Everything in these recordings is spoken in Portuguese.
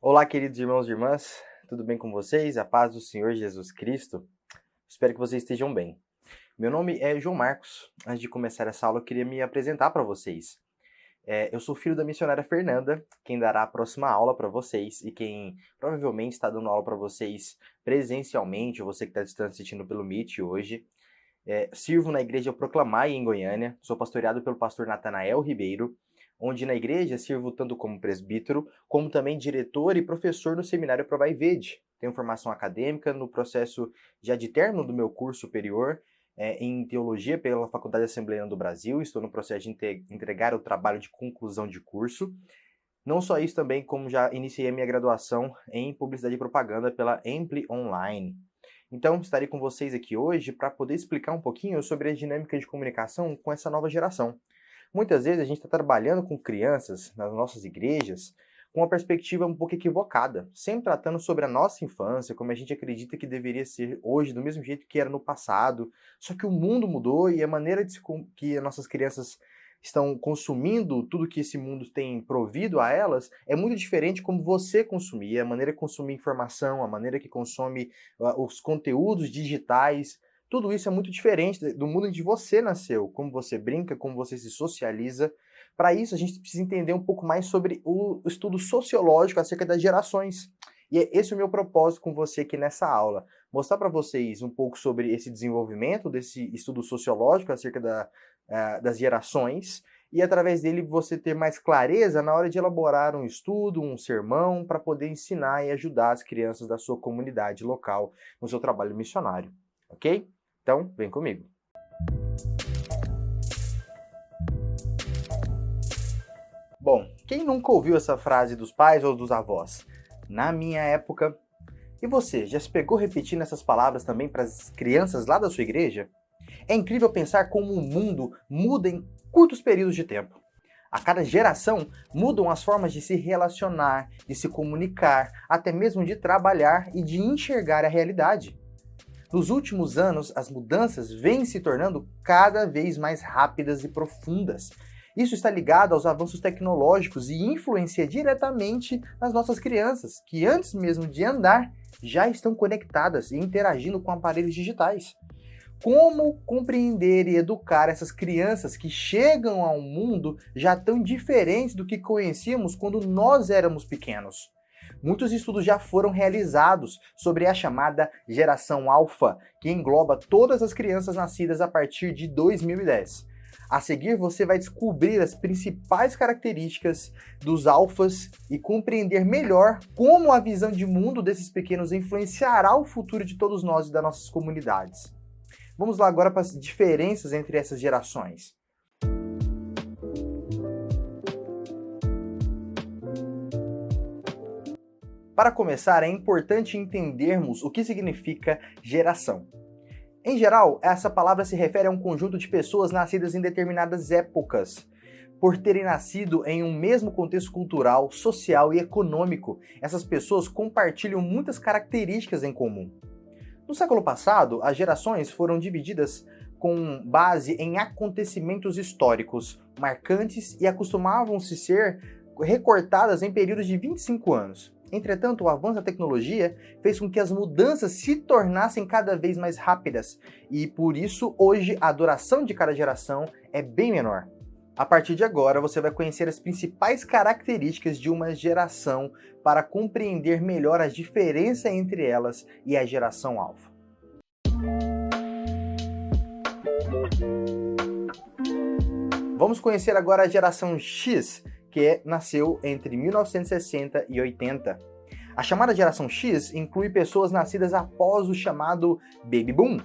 Olá, queridos irmãos e irmãs, tudo bem com vocês? A paz do Senhor Jesus Cristo? Espero que vocês estejam bem. Meu nome é João Marcos. Antes de começar essa aula, eu queria me apresentar para vocês. Eu sou filho da missionária Fernanda, quem dará a próxima aula para vocês e quem provavelmente está dando aula para vocês presencialmente, ou você que está distante assistindo pelo Meet hoje. Sirvo na igreja Proclamai em Goiânia, sou pastoreado pelo pastor Natanael Ribeiro, onde na igreja sirvo tanto como presbítero, como também diretor e professor no seminário Provai Vede. Tenho formação acadêmica no processo já de término do meu curso superior em teologia pela Faculdade Assembleana do Brasil. Estou no processo de entregar o trabalho de conclusão de curso. Não só isso também, como já iniciei a minha graduação em publicidade e propaganda pela Ampli Online. Então, estarei com vocês aqui hoje para poder explicar um pouquinho sobre a dinâmica de comunicação com essa nova geração. Muitas vezes a gente está trabalhando com crianças nas nossas igrejas com uma perspectiva um pouco equivocada, sempre tratando sobre a nossa infância, como a gente acredita que deveria ser hoje, do mesmo jeito que era no passado. Só que o mundo mudou e a maneira que as nossas crianças estão consumindo tudo que esse mundo tem provido a elas é muito diferente como você consumia, a maneira que consome informação, a maneira que consome os conteúdos digitais. Tudo isso é muito diferente do mundo em que você nasceu, como você brinca, como você se socializa. Para isso, a gente precisa entender um pouco mais sobre o estudo sociológico acerca das gerações. E esse é o meu propósito com você aqui nessa aula. Mostrar para vocês um pouco sobre esse desenvolvimento desse estudo sociológico acerca das gerações e, através dele, você ter mais clareza na hora de elaborar um estudo, um sermão, para poder ensinar e ajudar as crianças da sua comunidade local no seu trabalho missionário. Ok? Então, vem comigo. Bom, quem nunca ouviu essa frase dos pais ou dos avós? Na minha época. E você, já se pegou repetindo essas palavras também para as crianças lá da sua igreja? É incrível pensar como o mundo muda em curtos períodos de tempo. A cada geração mudam as formas de se relacionar, de se comunicar, até mesmo de trabalhar e de enxergar a realidade. Nos últimos anos, as mudanças vêm se tornando cada vez mais rápidas e profundas. Isso está ligado aos avanços tecnológicos e influencia diretamente nas nossas crianças, que antes mesmo de andar, já estão conectadas e interagindo com aparelhos digitais. Como compreender e educar essas crianças que chegam ao mundo já tão diferentes do que conhecíamos quando nós éramos pequenos? Muitos estudos já foram realizados sobre a chamada geração alfa, que engloba todas as crianças nascidas a partir de 2010. A seguir, você vai descobrir as principais características dos alfas e compreender melhor como a visão de mundo desses pequenos influenciará o futuro de todos nós e das nossas comunidades. Vamos lá agora para as diferenças entre essas gerações. Para começar, é importante entendermos o que significa geração. Em geral, essa palavra se refere a um conjunto de pessoas nascidas em determinadas épocas. Por terem nascido em um mesmo contexto cultural, social e econômico, essas pessoas compartilham muitas características em comum. No século passado, as gerações foram divididas com base em acontecimentos históricos marcantes e acostumavam-se ser recortadas em períodos de 25 anos. Entretanto, o avanço da tecnologia fez com que as mudanças se tornassem cada vez mais rápidas e, por isso, hoje a duração de cada geração é bem menor. A partir de agora, você vai conhecer as principais características de uma geração para compreender melhor a diferença entre elas e a geração alfa. Vamos conhecer agora a geração X, que nasceu entre 1960 e 80. A chamada geração X inclui pessoas nascidas após o chamado Baby Boom,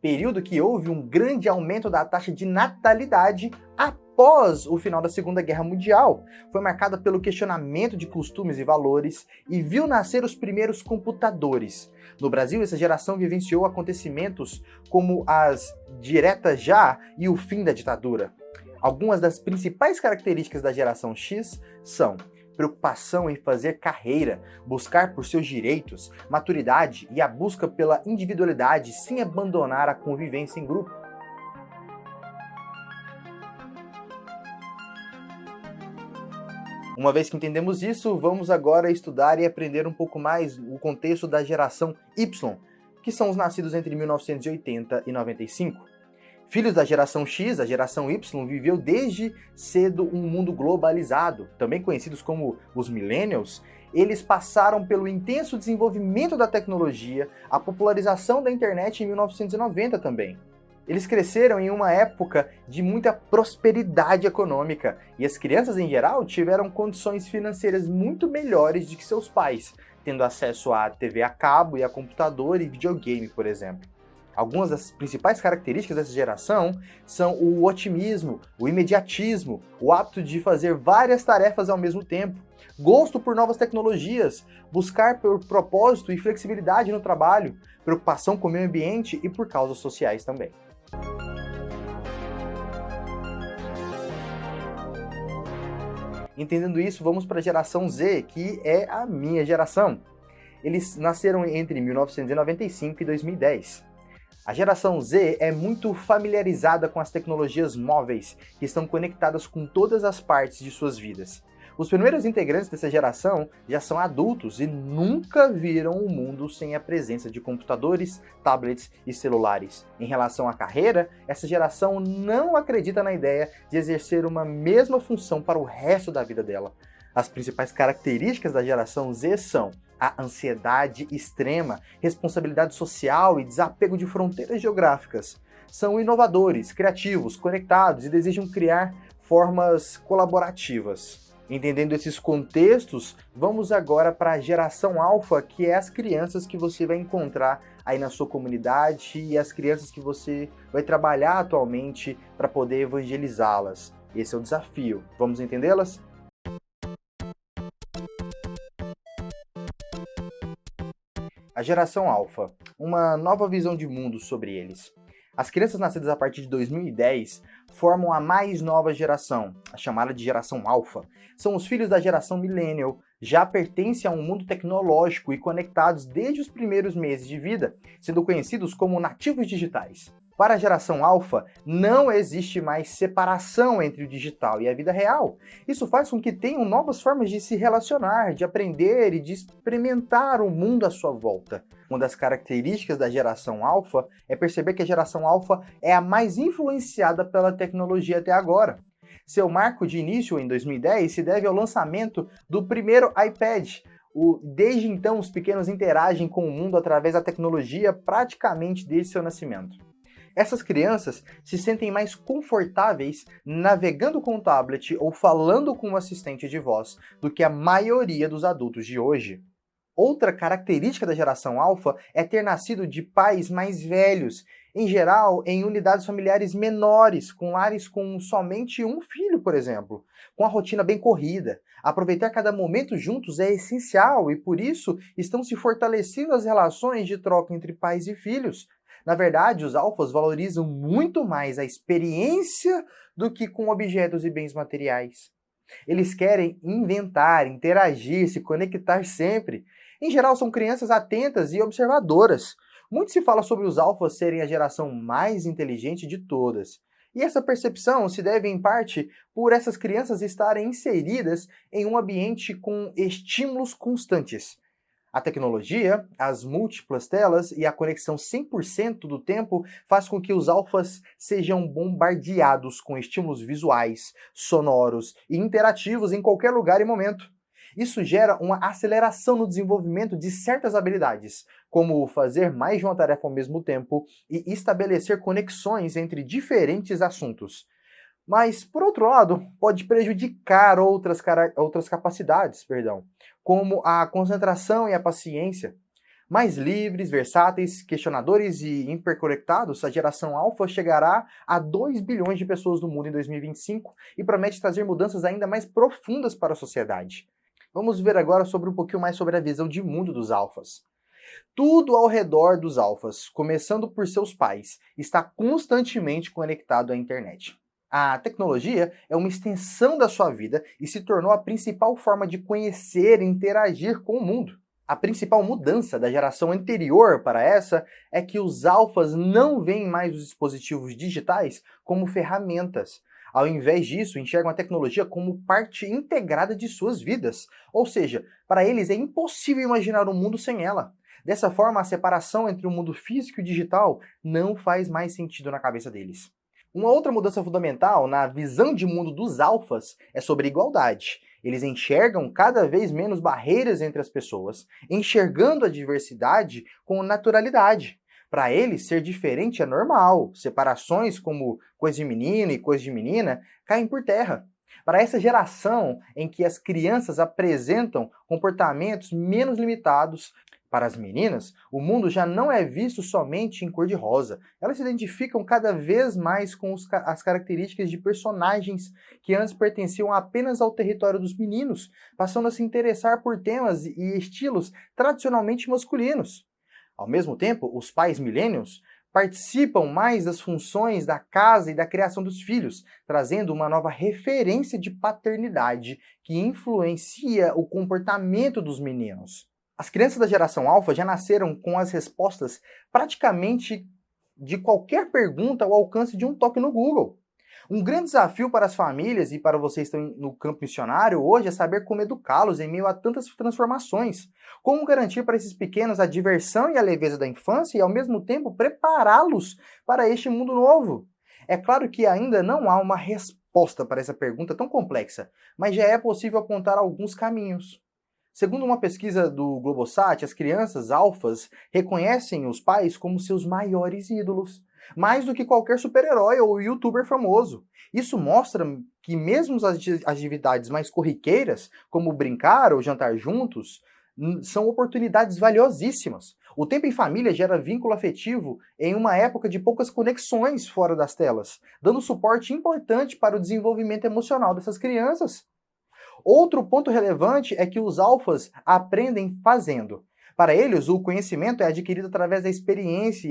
período que houve um grande aumento da taxa de natalidade após o final da Segunda Guerra Mundial. Foi marcada pelo questionamento de costumes e valores e viu nascer os primeiros computadores. No Brasil, essa geração vivenciou acontecimentos como as diretas já e o fim da ditadura. Algumas das principais características da geração X são preocupação em fazer carreira, buscar por seus direitos, maturidade e a busca pela individualidade sem abandonar a convivência em grupo. Uma vez que entendemos isso, vamos agora estudar e aprender um pouco mais o contexto da geração Y, que são os nascidos entre 1980 e 95. Filhos da geração X, a geração Y viveu desde cedo um mundo globalizado, também conhecidos como os Millennials. Eles passaram pelo intenso desenvolvimento da tecnologia, a popularização da internet em 1990 também. Eles cresceram em uma época de muita prosperidade econômica e as crianças em geral tiveram condições financeiras muito melhores do que seus pais, tendo acesso a TV a cabo e a computador e videogame, por exemplo. Algumas das principais características dessa geração são o otimismo, o imediatismo, o hábito de fazer várias tarefas ao mesmo tempo, gosto por novas tecnologias, buscar por propósito e flexibilidade no trabalho, preocupação com o meio ambiente e por causas sociais também. Entendendo isso, vamos para a geração Z, que é a minha geração. Eles nasceram entre 1995 e 2010. A geração Z é muito familiarizada com as tecnologias móveis, que estão conectadas com todas as partes de suas vidas. Os primeiros integrantes dessa geração já são adultos e nunca viram o mundo sem a presença de computadores, tablets e celulares. Em relação à carreira, essa geração não acredita na ideia de exercer uma mesma função para o resto da vida dela. As principais características da geração Z são a ansiedade extrema, responsabilidade social e desapego de fronteiras geográficas. São inovadores, criativos, conectados e desejam criar formas colaborativas. Entendendo esses contextos, vamos agora para a geração alfa, que é as crianças que você vai encontrar aí na sua comunidade e as crianças que você vai trabalhar atualmente para poder evangelizá-las. Esse é o desafio. Vamos entendê-las? A geração alfa, uma nova visão de mundo sobre eles. As crianças nascidas a partir de 2010 formam a mais nova geração, a chamada de geração alfa. São os filhos da geração millennial, já pertencem a um mundo tecnológico e conectados desde os primeiros meses de vida, sendo conhecidos como nativos digitais. Para a geração alfa, não existe mais separação entre o digital e a vida real. Isso faz com que tenham novas formas de se relacionar, de aprender e de experimentar o mundo à sua volta. Uma das características da geração alfa é perceber que a geração alfa é a mais influenciada pela tecnologia até agora. Seu marco de início em 2010 se deve ao lançamento do primeiro iPad. Desde então, os pequenos interagem com o mundo através da tecnologia praticamente desde seu nascimento. Essas crianças se sentem mais confortáveis navegando com o tablet ou falando com um assistente de voz do que a maioria dos adultos de hoje. Outra característica da geração alfa é ter nascido de pais mais velhos, em geral em unidades familiares menores, com lares com somente um filho, por exemplo, com a rotina bem corrida. Aproveitar cada momento juntos é essencial e por isso estão se fortalecendo as relações de troca entre pais e filhos. Na verdade, os alfas valorizam muito mais a experiência do que com objetos e bens materiais. Eles querem inventar, interagir, se conectar sempre. Em geral, são crianças atentas e observadoras. Muito se fala sobre os alfas serem a geração mais inteligente de todas. E essa percepção se deve, em parte, por essas crianças estarem inseridas em um ambiente com estímulos constantes. A tecnologia, as múltiplas telas e a conexão 100% do tempo faz com que os alfas sejam bombardeados com estímulos visuais, sonoros e interativos em qualquer lugar e momento. Isso gera uma aceleração no desenvolvimento de certas habilidades, como fazer mais de uma tarefa ao mesmo tempo e estabelecer conexões entre diferentes assuntos. Mas, por outro lado, pode prejudicar outras capacidades, como a concentração e a paciência. Mais livres, versáteis, questionadores e hiperconectados, a geração alfa chegará a 2 bilhões de pessoas no mundo em 2025 e promete trazer mudanças ainda mais profundas para a sociedade. Vamos ver agora um pouquinho mais sobre a visão de mundo dos alfas. Tudo ao redor dos alfas, começando por seus pais, está constantemente conectado à internet. A tecnologia é uma extensão da sua vida e se tornou a principal forma de conhecer e interagir com o mundo. A principal mudança da geração anterior para essa é que os alfas não veem mais os dispositivos digitais como ferramentas. Ao invés disso, enxergam a tecnologia como parte integrada de suas vidas. Ou seja, para eles é impossível imaginar um mundo sem ela. Dessa forma, a separação entre o mundo físico e digital não faz mais sentido na cabeça deles. Uma outra mudança fundamental na visão de mundo dos alfas é sobre igualdade. Eles enxergam cada vez menos barreiras entre as pessoas, enxergando a diversidade com naturalidade. Para eles, ser diferente é normal. Separações como coisa de menino e coisa de menina caem por terra. Para essa geração em que as crianças apresentam comportamentos menos limitados, para as meninas, o mundo já não é visto somente em cor-de-rosa. Elas se identificam cada vez mais com as características de personagens que antes pertenciam apenas ao território dos meninos, passando a se interessar por temas e estilos tradicionalmente masculinos. Ao mesmo tempo, os pais millennials participam mais das funções da casa e da criação dos filhos, trazendo uma nova referência de paternidade que influencia o comportamento dos meninos. As crianças da geração alfa já nasceram com as respostas praticamente de qualquer pergunta ao alcance de um toque no Google. Um grande desafio para as famílias e para vocês que estão no campo missionário hoje é saber como educá-los em meio a tantas transformações. Como garantir para esses pequenos a diversão e a leveza da infância e, ao mesmo tempo, prepará-los para este mundo novo? É claro que ainda não há uma resposta para essa pergunta tão complexa, mas já é possível apontar alguns caminhos. Segundo uma pesquisa do Globosat, as crianças alfas reconhecem os pais como seus maiores ídolos, mais do que qualquer super-herói ou youtuber famoso. Isso mostra que mesmo as atividades mais corriqueiras, como brincar ou jantar juntos, são oportunidades valiosíssimas. O tempo em família gera vínculo afetivo em uma época de poucas conexões fora das telas, dando suporte importante para o desenvolvimento emocional dessas crianças. Outro ponto relevante é que os alfas aprendem fazendo. Para eles, o conhecimento é adquirido através da experiência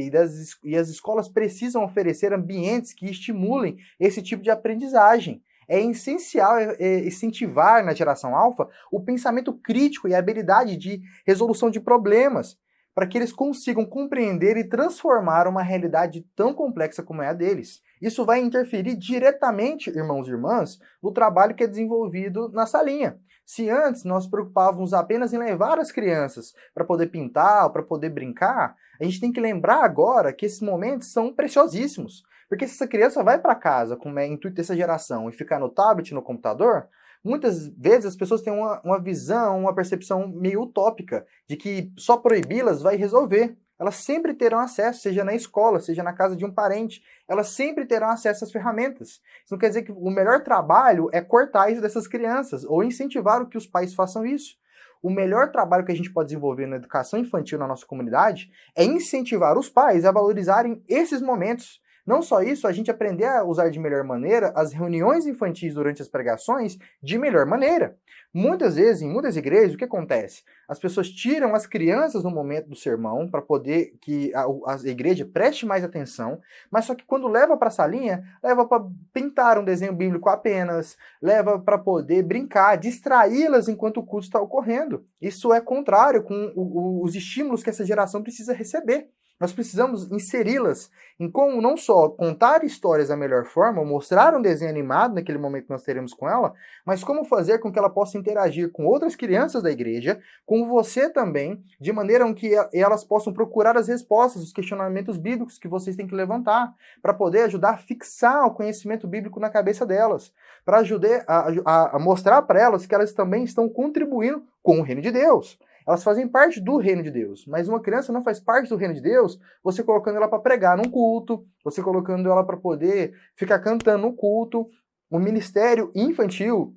e as escolas precisam oferecer ambientes que estimulem esse tipo de aprendizagem. É essencial incentivar na geração alfa o pensamento crítico e a habilidade de resolução de problemas, para que eles consigam compreender e transformar uma realidade tão complexa como é a deles. Isso vai interferir diretamente, irmãos e irmãs, no trabalho que é desenvolvido na salinha. Se antes nós preocupávamos apenas em levar as crianças para poder pintar, para poder brincar, a gente tem que lembrar agora que esses momentos são preciosíssimos. Porque se essa criança vai para casa, como é o intuito dessa geração, e ficar no tablet, no computador, muitas vezes as pessoas têm uma visão, uma percepção meio utópica de que só proibi-las vai resolver. Elas sempre terão acesso, seja na escola, seja na casa de um parente, elas sempre terão acesso às ferramentas. Isso não quer dizer que o melhor trabalho é cortar isso dessas crianças ou incentivar que os pais façam isso. O melhor trabalho que a gente pode desenvolver na educação infantil na nossa comunidade é incentivar os pais a valorizarem esses momentos. Não só isso, a gente aprender a usar de melhor maneira as reuniões infantis durante as pregações de melhor maneira. Muitas vezes, em muitas igrejas, o que acontece? As pessoas tiram as crianças no momento do sermão para poder que a igreja preste mais atenção, mas só que quando leva para a salinha, leva para pintar um desenho bíblico apenas, leva para poder brincar, distraí-las enquanto o culto está ocorrendo. Isso é contrário com os estímulos que essa geração precisa receber. Nós precisamos inseri-las em como não só contar histórias da melhor forma, mostrar um desenho animado naquele momento que nós teremos com ela, mas como fazer com que ela possa interagir com outras crianças da igreja, com você também, de maneira que elas possam procurar as respostas, os questionamentos bíblicos que vocês têm que levantar, para poder ajudar a fixar o conhecimento bíblico na cabeça delas, para ajudar a mostrar para elas que elas também estão contribuindo com o reino de Deus. Elas fazem parte do reino de Deus, mas uma criança não faz parte do reino de Deus você colocando ela para pregar num culto, você colocando ela para poder ficar cantando no culto. O ministério infantil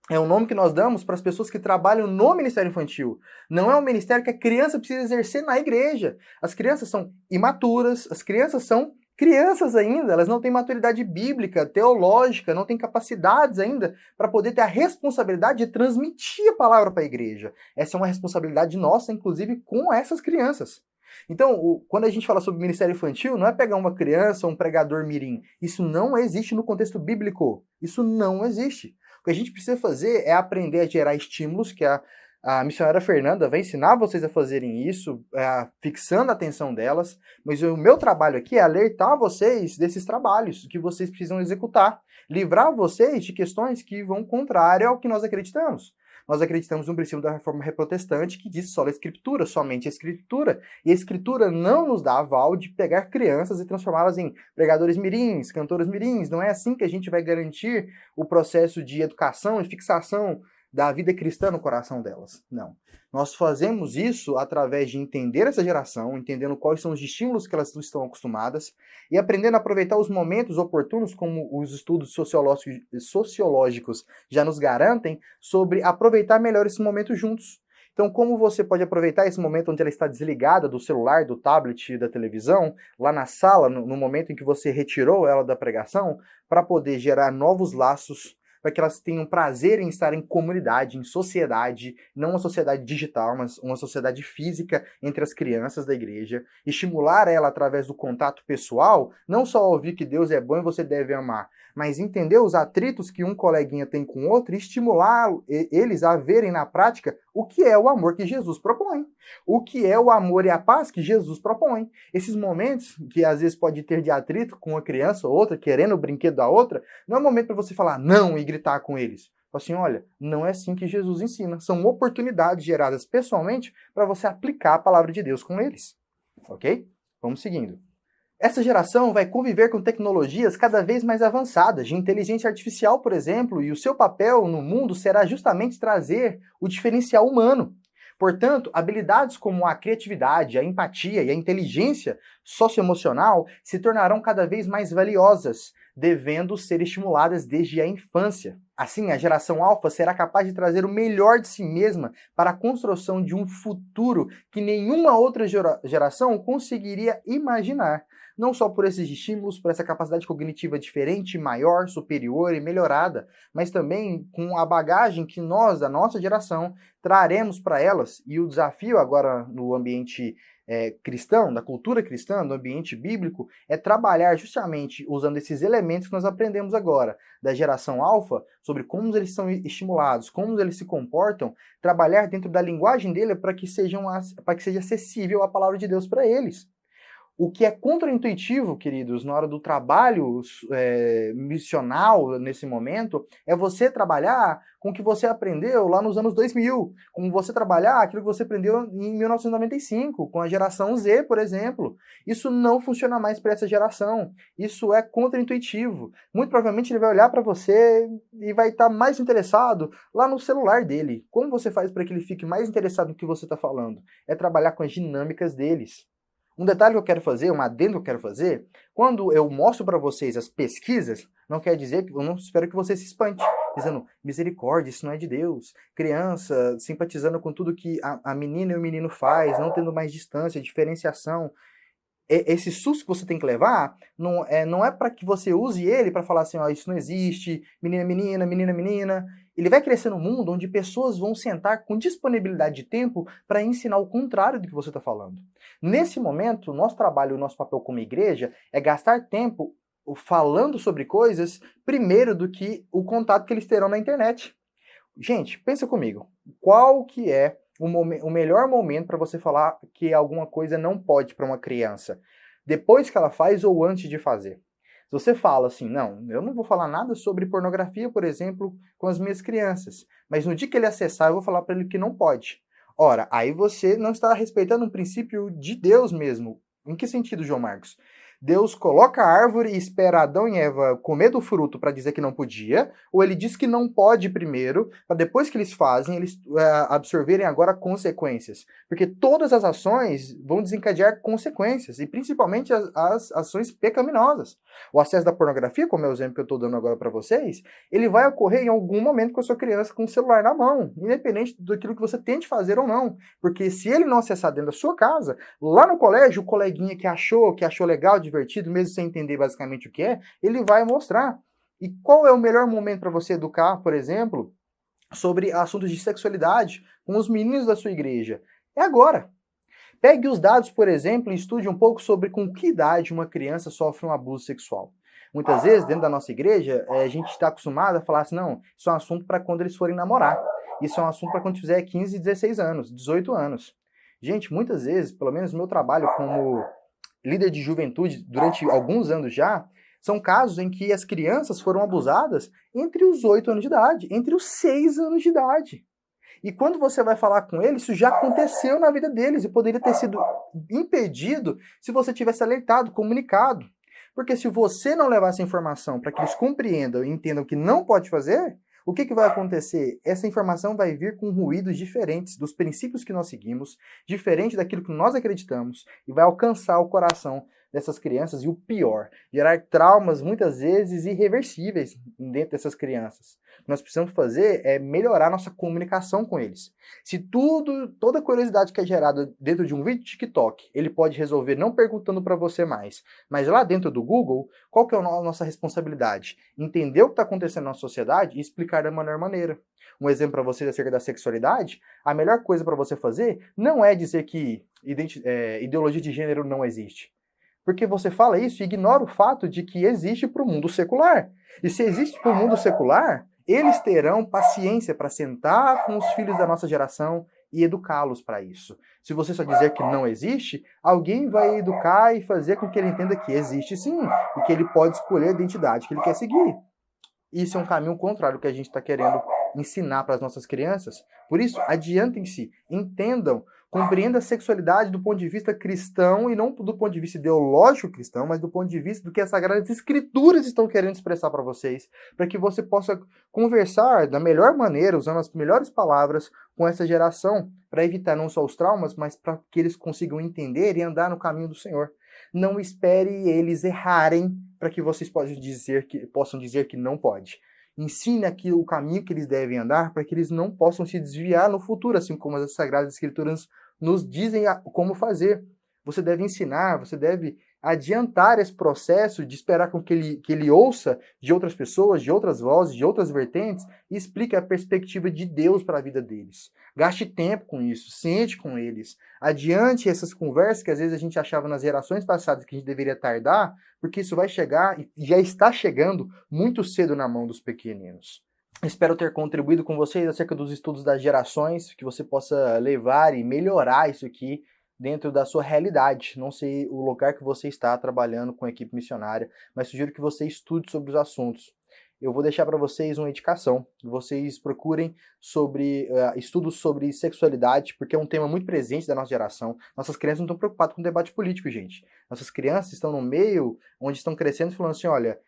é o nome que nós damos para as pessoas que trabalham no ministério infantil. Não é um ministério que a criança precisa exercer na igreja. As crianças são imaturas, as crianças são crianças ainda, elas não têm maturidade bíblica, teológica, não têm capacidades ainda para poder ter a responsabilidade de transmitir a palavra para a igreja. Essa é uma responsabilidade nossa, inclusive, com essas crianças. Então, quando a gente fala sobre ministério infantil, não é pegar uma criança ou um pregador mirim. Isso não existe no contexto bíblico. Isso não existe. O que a gente precisa fazer é aprender a gerar estímulos, que a missionária Fernanda vai ensinar vocês a fazerem isso, fixando a atenção delas, mas o meu trabalho aqui é alertar vocês desses trabalhos que vocês precisam executar. livrar vocês de questões que vão contrário ao que nós acreditamos. Nós acreditamos no princípio da reforma protestante que diz só a Escritura, somente a Escritura. E a Escritura não nos dá aval de pegar crianças e transformá-las em pregadores mirins, cantores mirins. Não é assim que a gente vai garantir o processo de educação e fixação da vida cristã no coração delas. Não. Nós fazemos isso através de entender essa geração, entendendo quais são os estímulos que elas estão acostumadas e aprendendo a aproveitar os momentos oportunos, como os estudos sociológicos já nos garantem, sobre aproveitar melhor esse momento juntos. Então, como você pode aproveitar esse momento onde ela está desligada do celular, do tablet, da televisão, lá na sala, no momento em que você retirou ela da pregação, para poder gerar novos laços, para que elas tenham prazer em estar em comunidade, em sociedade, não uma sociedade digital, mas uma sociedade física entre as crianças da igreja, estimular ela através do contato pessoal, não só ouvir que Deus é bom e você deve amar, mas entender os atritos que um coleguinha tem com o outro e estimular eles a verem na prática o que é o amor que Jesus propõe, o que é o amor e a paz que Jesus propõe. Esses momentos que às vezes pode ter de atrito com uma criança ou outra, querendo o brinquedo da outra, não é um momento para você falar não e gritar com eles. Assim, olha, não é assim que Jesus ensina. São oportunidades geradas pessoalmente para você aplicar a palavra de Deus com eles. Ok? Vamos seguindo. Essa geração vai conviver com tecnologias cada vez mais avançadas, de inteligência artificial, por exemplo, e o seu papel no mundo será justamente trazer o diferencial humano. Portanto, habilidades como a criatividade, a empatia e a inteligência socioemocional se tornarão cada vez mais valiosas, devendo ser estimuladas desde a infância. Assim, a geração alfa será capaz de trazer o melhor de si mesma para a construção de um futuro que nenhuma outra geração conseguiria imaginar. Não só por esses estímulos, por essa capacidade cognitiva diferente, maior, superior e melhorada, mas também com a bagagem que nós, da nossa geração, traremos para elas. E o desafio agora no ambiente cristão, da cultura cristã, no ambiente bíblico, é trabalhar justamente usando esses elementos que nós aprendemos agora da geração alfa, sobre como eles são estimulados, como eles se comportam, trabalhar dentro da linguagem dele para que seja acessível a palavra de Deus para eles. O que é contraintuitivo, queridos, na hora do trabalho missional nesse momento, é você trabalhar com o que você aprendeu lá nos anos 2000, como você trabalhar aquilo que você aprendeu em 1995, com a geração Z, por exemplo. Isso não funciona mais para essa geração. Isso é contraintuitivo. Muito provavelmente ele vai olhar para você e vai estar mais interessado lá no celular dele. Como você faz para que ele fique mais interessado no que você está falando? É trabalhar com as dinâmicas deles. Um detalhe que eu quero fazer, um adendo que eu quero fazer, quando eu mostro para vocês as pesquisas, não quer dizer que eu não espero que você se espante, dizendo, misericórdia, isso não é de Deus. Criança simpatizando com tudo que a menina e o menino faz, não tendo mais distância, diferenciação. Esse susto que você tem que levar não é para que você use ele para falar assim, ó, isso não existe, menina, menina, menina, menina. Ele vai crescer num mundo onde pessoas vão sentar com disponibilidade de tempo para ensinar o contrário do que você está falando. Nesse momento, o nosso trabalho, o nosso papel como igreja é gastar tempo falando sobre coisas primeiro do que o contato que eles terão na internet. Gente, pensa comigo. Qual que é o melhor momento para você falar que alguma coisa não pode para uma criança? Depois que ela faz ou antes de fazer? Se você fala assim, não, eu não vou falar nada sobre pornografia, por exemplo, com as minhas crianças, mas no dia que ele acessar, eu vou falar para ele que não pode. Ora, aí você não está respeitando um princípio de Deus mesmo. Em que sentido, João Marcos? Deus coloca a árvore e espera Adão e Eva comer do fruto para dizer que não podia, ou ele diz que não pode primeiro, para depois que eles fazem, eles absorverem agora consequências. Porque todas as ações vão desencadear consequências, e principalmente as ações pecaminosas. O acesso da pornografia, como é o exemplo que eu estou dando agora para vocês, ele vai ocorrer em algum momento com a sua criança com o celular na mão, independente daquilo que você tente fazer ou não. Porque se ele não acessar dentro da sua casa, lá no colégio, o coleguinha que achou legal, divertido, mesmo sem entender basicamente o que é, ele vai mostrar. E qual é o melhor momento para você educar, por exemplo, sobre assuntos de sexualidade com os meninos da sua igreja? É agora. Pegue os dados, por exemplo, e estude um pouco sobre com que idade uma criança sofre um abuso sexual. Muitas vezes, dentro da nossa igreja, a gente está acostumado a falar assim, não, isso é um assunto para quando eles forem namorar. Isso é um assunto para quando fizer 15, 16 anos, 18 anos. Gente, muitas vezes, pelo menos no meu trabalho como líder de juventude durante alguns anos já, São casos em que as crianças foram abusadas entre os 8 anos de idade, entre os 6 anos de idade. E quando você vai falar com eles, isso já aconteceu na vida deles e poderia ter sido impedido se você tivesse alertado, comunicado. Porque se você não levar essa informação para que eles compreendam e entendam que não pode fazer, o que vai acontecer? Essa informação vai vir com ruídos diferentes dos princípios que nós seguimos, diferente daquilo que nós acreditamos, e vai alcançar o coração dessas crianças e o pior, gerar traumas muitas vezes irreversíveis dentro dessas crianças. O que nós precisamos fazer é melhorar nossa comunicação com eles. Se toda curiosidade que é gerada dentro de um vídeo de TikTok, ele pode resolver não perguntando para você mais, mas lá dentro do Google, qual que é a nossa responsabilidade? Entender o que está acontecendo na sociedade e explicar da melhor maneira. Um exemplo para vocês acerca da sexualidade, a melhor coisa para você fazer não é dizer que ideologia de gênero não existe. Porque você fala isso e ignora o fato de que existe para o mundo secular. E se existe para o mundo secular, eles terão paciência para sentar com os filhos da nossa geração e educá-los para isso. Se você só dizer que não existe, alguém vai educar e fazer com que ele entenda que existe sim, e que ele pode escolher a identidade que ele quer seguir. Isso é um caminho contrário ao que a gente está querendo ensinar para as nossas crianças. Por isso, adiantem-se, entendam, compreendam a sexualidade do ponto de vista cristão e não do ponto de vista ideológico cristão, mas do ponto de vista do que as Sagradas Escrituras estão querendo expressar para vocês, para que você possa conversar da melhor maneira, usando as melhores palavras com essa geração, para evitar não só os traumas, mas para que eles consigam entender e andar no caminho do Senhor. Não espere eles errarem para que vocês possam dizer que não pode. Ensine aqui o caminho que eles devem andar para que eles não possam se desviar no futuro, assim como as Sagradas Escrituras nos dizem como fazer. Você deve ensinar, você deve adiantar esse processo de esperar com que ele ouça de outras pessoas, de outras vozes, de outras vertentes e explique a perspectiva de Deus para a vida deles. Gaste tempo com isso, sente com eles. Adiante essas conversas que às vezes a gente achava nas gerações passadas que a gente deveria tardar, porque isso vai chegar e já está chegando muito cedo na mão dos pequeninos. Espero ter contribuído com vocês acerca dos estudos das gerações, que você possa levar e melhorar isso aqui dentro da sua realidade. Não sei o lugar que você está trabalhando com a equipe missionária, mas sugiro que você estude sobre os assuntos. Eu vou deixar para vocês uma indicação. Vocês procurem estudos sobre sexualidade, porque é um tema muito presente da nossa geração. Nossas crianças não estão preocupadas com debate político, gente. Nossas crianças estão no meio onde estão crescendo falando assim, olha,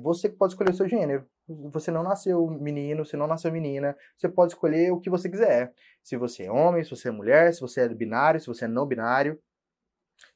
você pode escolher o seu gênero. Você não nasceu menino, você não nasceu menina. Você pode escolher o que você quiser. Se você é homem, se você é mulher, se você é binário, se você é não binário.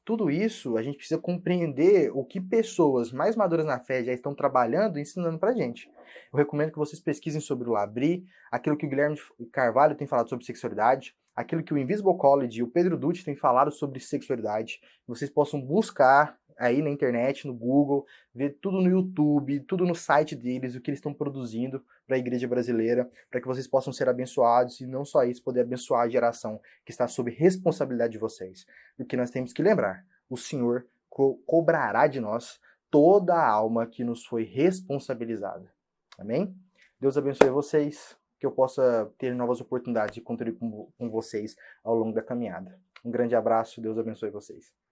Tudo isso a gente precisa compreender o que pessoas mais maduras na fé já estão trabalhando e ensinando pra gente. Eu recomendo que vocês pesquisem sobre o Labri, aquilo que o Guilherme Carvalho tem falado sobre sexualidade, aquilo que o Invisible College e o Pedro Dutti têm falado sobre sexualidade. Vocês possam buscar aí na internet, no Google, ver tudo no YouTube, tudo no site deles, o que eles estão produzindo para a igreja brasileira, para que vocês possam ser abençoados e não só isso, poder abençoar a geração que está sob responsabilidade de vocês. Porque nós temos que lembrar, o Senhor cobrará de nós toda a alma que nos foi responsabilizada. Amém? Deus abençoe vocês, que eu possa ter novas oportunidades de contribuir com vocês ao longo da caminhada. Um grande abraço, Deus abençoe vocês.